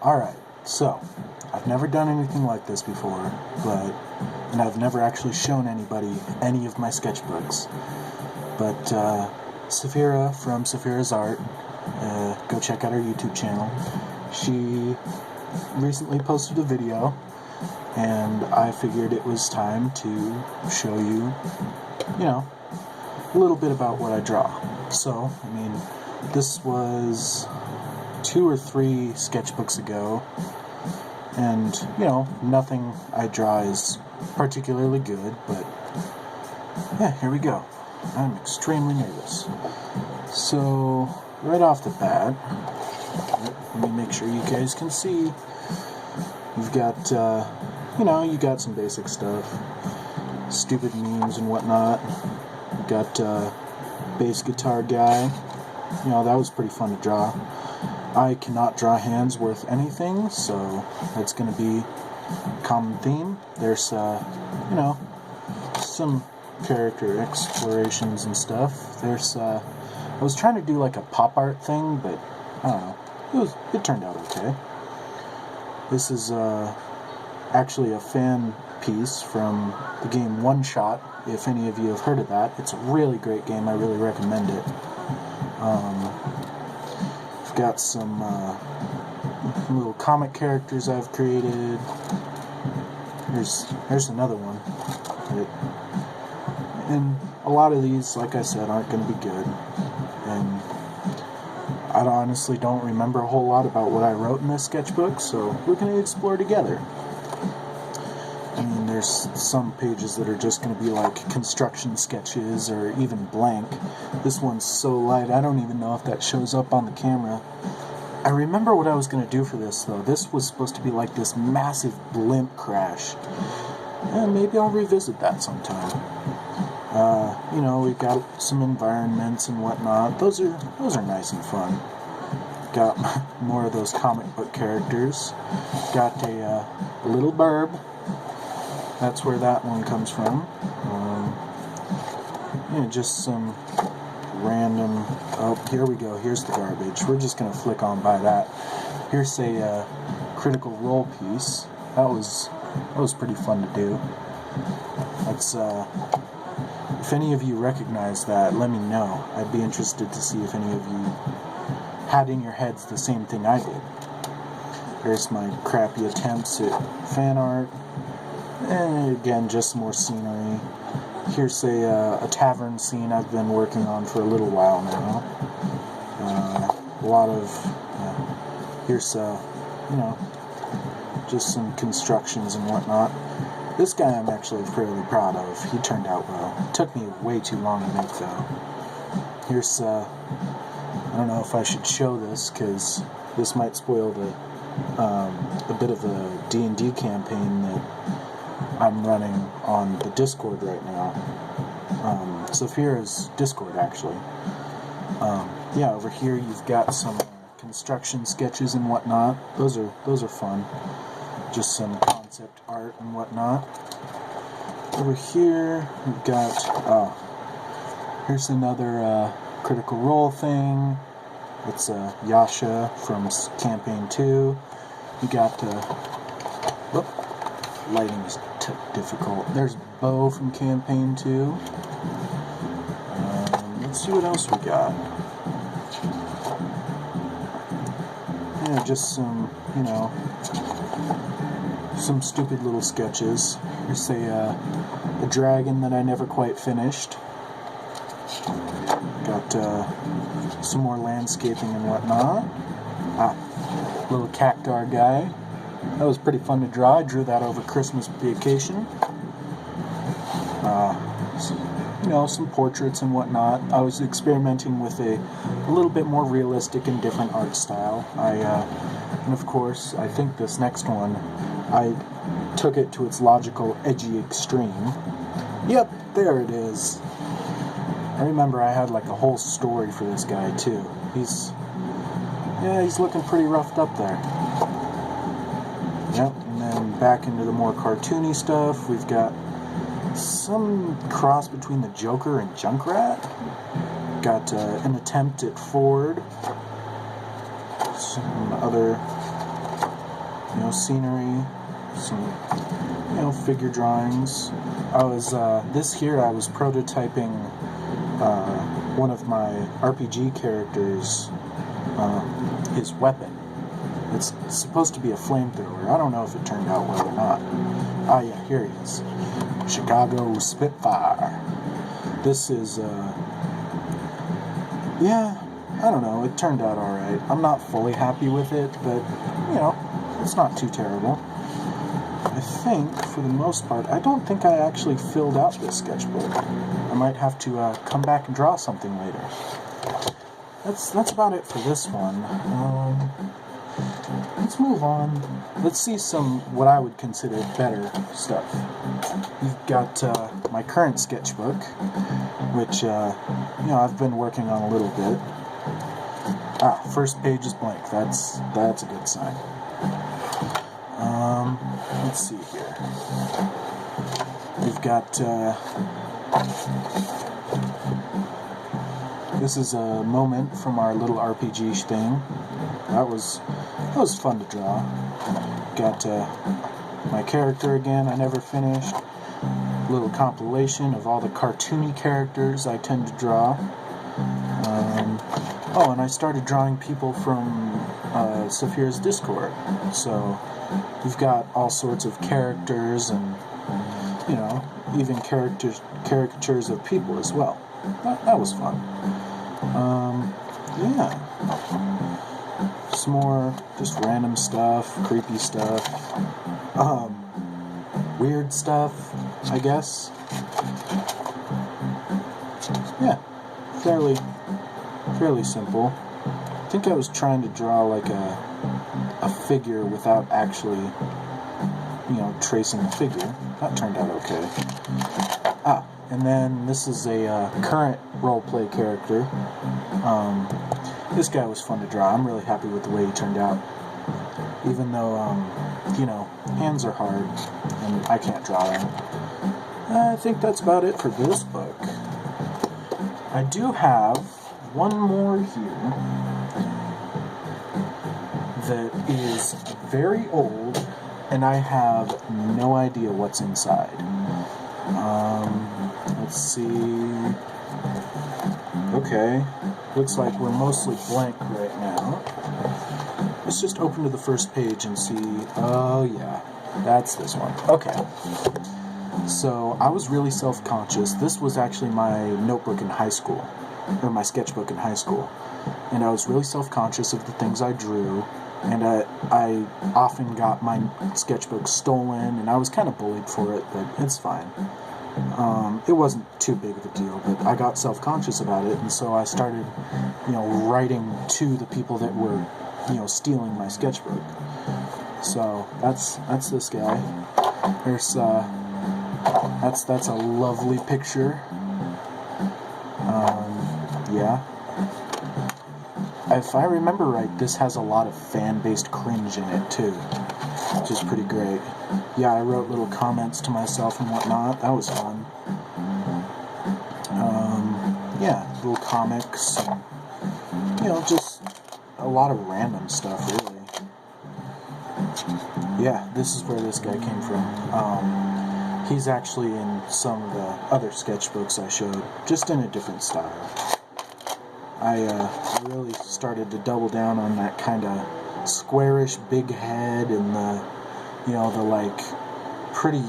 Alright, so, I've never done anything like this before, and I've never actually shown anybody any of my sketchbooks. But, Saphira from Saphira's Art, go check out her YouTube channel. She recently posted a video, and I figured it was time to show you, a little bit about what I draw. So, this was 2 or 3 sketchbooks ago, and, nothing I draw is particularly good, but, yeah, here we go. I'm extremely nervous. So, right off the bat, let me make sure you guys can see. You've got, you got some basic stuff, stupid memes and whatnot. You got, bass guitar guy. That was pretty fun to draw. I cannot draw hands worth anything, so that's going to be a common theme. There's, some character explorations and stuff. There's, I was trying to do like a pop art thing, but I don't know. It turned out okay. This is, actually a fan piece from the game One Shot, if any of you have heard of that. It's a really great game. I really recommend it. I've got some little comic characters I've created. Here's another one. And a lot of these, like I said, aren't going to be good. And I honestly don't remember a whole lot about what I wrote in this sketchbook, so we're going to explore together. There's some pages that are just going to be like construction sketches or even blank. This one's so light, I don't even know if that shows up on the camera. I remember what I was going to do for this, though. This was supposed to be like this massive blimp crash. And maybe I'll revisit that sometime. We've got some environments and whatnot. Those are nice and fun. Got more of those comic book characters. Got a little burb. That's where that one comes from. Just some random... Oh, here we go. Here's the garbage. We're just going to flick on by that. Here's a critical role piece. That was pretty fun to do. That's, if any of you recognize that, let me know. I'd be interested to see if any of you had in your heads the same thing I did. Here's my crappy attempts at fan art. And again, just some more scenery. Here's a tavern scene I've been working on for a little while now. A lot of, here's, just some constructions and whatnot. This guy I'm actually fairly proud of. He turned out well. It took me way too long to make, though. Here's, I don't know if I should show this, because this might spoil a bit of a D&D campaign that I'm running on the Discord right now. Saphira's Discord, actually. Over here you've got some construction sketches and whatnot. Those are fun. Just some concept art and whatnot. Over here we've got here's another critical role thing. It's Yasha from Campaign 2. You got lighting is difficult. There's Bo from Campaign 2. Let's see what else we got. Yeah, just some, some stupid little sketches. Here's a dragon that I never quite finished. Got some more landscaping and whatnot. Little cactar guy. That was pretty fun to draw. I drew that over Christmas vacation. Some portraits and whatnot. I was experimenting with a little bit more realistic and different art style. And of course, I think this next one, I took it to its logical, edgy extreme. Yep, there it is. I remember I had like a whole story for this guy too. He's looking pretty roughed up there. Yep, and then back into the more cartoony stuff. We've got some cross between the Joker and Junkrat. Got an attempt at Ford. Some other scenery, some, figure drawings. I was prototyping one of my RPG characters, his weapon. It's supposed to be a flamethrower. I don't know if it turned out well or not. Ah, yeah, here he is. Chicago Spitfire. This is, I don't know, it turned out alright. I'm not fully happy with it, but, it's not too terrible. I think, for the most part, I don't think I actually filled out this sketchbook. I might have to come back and draw something later. That's about it for this one. Let's move on. Let's see some, what I would consider better stuff. You've got my current sketchbook, which, I've been working on a little bit. First page is blank. That's a good sign. Let's see here. We've got, this is a moment from our little RPG thing. That was fun to draw. Got my character again, I never finished. A little compilation of all the cartoony characters I tend to draw. And I started drawing people from Saphira's Discord. So we've got all sorts of characters and, even caricatures of people as well. That was fun. Some more just random stuff, creepy stuff, weird stuff, I guess. Yeah, fairly simple. I think I was trying to draw like a figure without actually, tracing the figure. That turned out okay. And then this is a current roleplay character. This guy was fun to draw. I'm really happy with the way he turned out. Even though, hands are hard and I can't draw them. I think that's about it for this book. I do have one more here that is very old and I have no idea what's inside. Let's see. Okay. Looks like we're mostly blank right now. Let's just open to the first page and see. Oh, yeah. That's this one. Okay. So, I was really self-conscious. This was actually my notebook in high school. Or my sketchbook in high school. And I was really self-conscious of the things I drew. And I often got my sketchbook stolen. And I was kind of bullied for it, but it's fine. It wasn't too big of a deal, but I got self-conscious about it, and so I started, writing to the people that were, stealing my sketchbook. So that's this guy. There's that's a lovely picture. Yeah. If I remember right, this has a lot of fan-based cringe in it too, which is pretty great. Yeah, I wrote little comments to myself and whatnot. That was fun. Little comics and, just a lot of random stuff, really. Yeah, this is where this guy came from. He's actually in some of the other sketchbooks I showed, just in a different style. I really started to double down on that kind of squarish big head and the pretty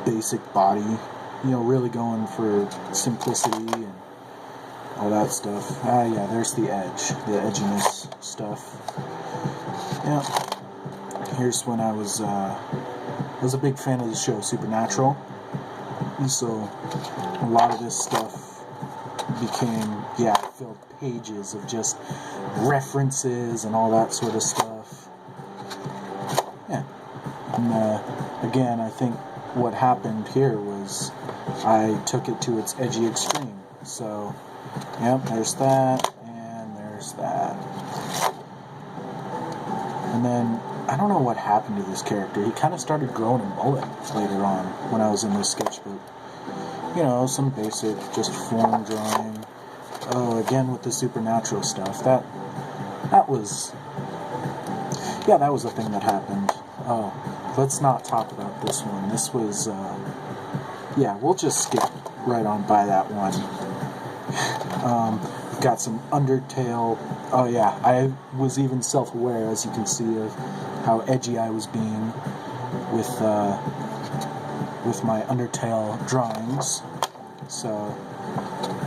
basic body, really going for simplicity and all that stuff. Yeah, there's the edge, the edginess stuff. Yeah. Here's when I was a big fan of the show Supernatural, and so a lot of this stuff became, filled pages of just references and all that sort of stuff. Yeah. And again, I think what happened here was I took it to its edgy extreme. So, yep, there's that, and there's that. And then, I don't know what happened to this character. He kind of started growing a mullet later on when I was in this sketchbook. Some basic, just form drawing. Oh, again with the supernatural stuff. That was a thing that happened. Oh, let's not talk about this one. This was, yeah, we'll just skip right on by that one. We've got some Undertale. Oh yeah, I was even self-aware, as you can see, of how edgy I was being with my Undertale drawings. So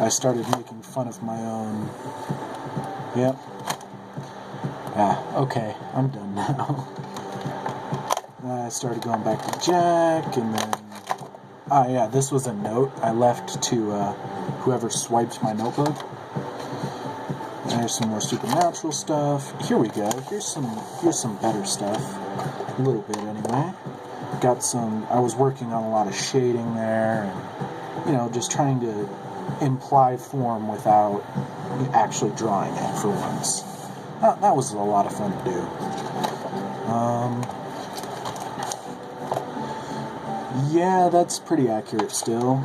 I started making fun of my own. Yep. Okay, I'm done now. I started going back to Jack, and then... yeah, this was a note I left to whoever swiped my notebook. There's some more supernatural stuff. Here we go. Here's some better stuff. A little bit, anyway. Got some... I was working on a lot of shading there, and, just trying to imply form without actually drawing it for once. That was a lot of fun to do. Yeah, that's pretty accurate still.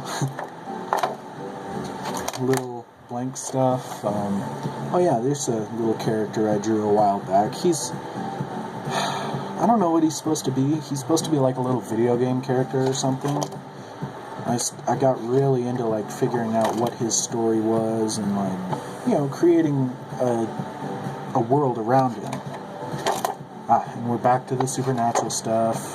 Little blank stuff. Oh yeah, there's a little character I drew a while back. I don't know what he's supposed to be. He's supposed to be like a little video game character or something. I got really into like figuring out what his story was and like, creating a world around him. And we're back to the supernatural stuff.